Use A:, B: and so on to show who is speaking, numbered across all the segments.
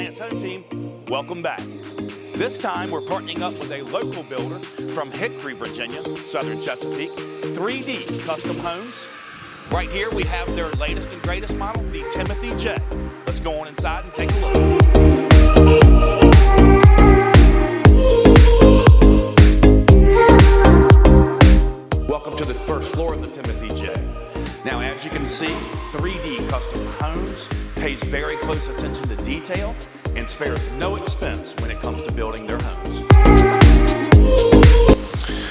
A: Alliance Home Team, welcome back. This time we're partnering up with a local builder from Hickory, Virginia, southern Chesapeake, 3D Custom Homes. Right here we have their latest and greatest model, the Timothy J. Let's go on inside and take a look. Welcome to the first floor of the Timothy J. Now, as you can see, 3D Custom Homes pays very close attention to detail and spares no expense when it comes to building their homes.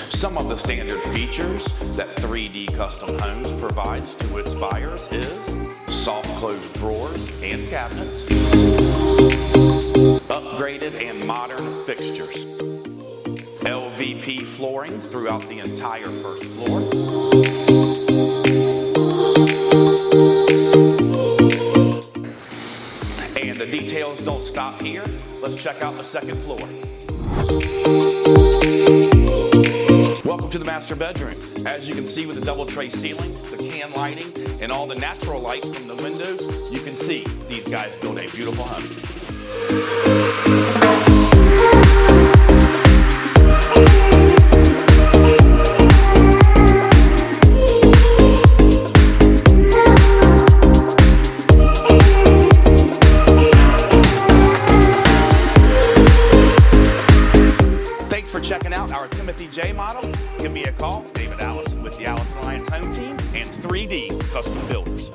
A: Some of the standard features that 3D Custom Homes provides to its buyers is soft close drawers and cabinets, upgraded and modern fixtures, LVP flooring throughout the entire first floor, and the details don't stop here. Let's check out the second floor. Welcome to the master bedroom. As you can see with the double tray ceilings, the can lighting, and all the natural light from the windows, you can see these guys build a beautiful home. Thanks for checking out our Timothy J model. Give me a call, Allison with the Allison Alliance Home Team and 3D Custom Builders.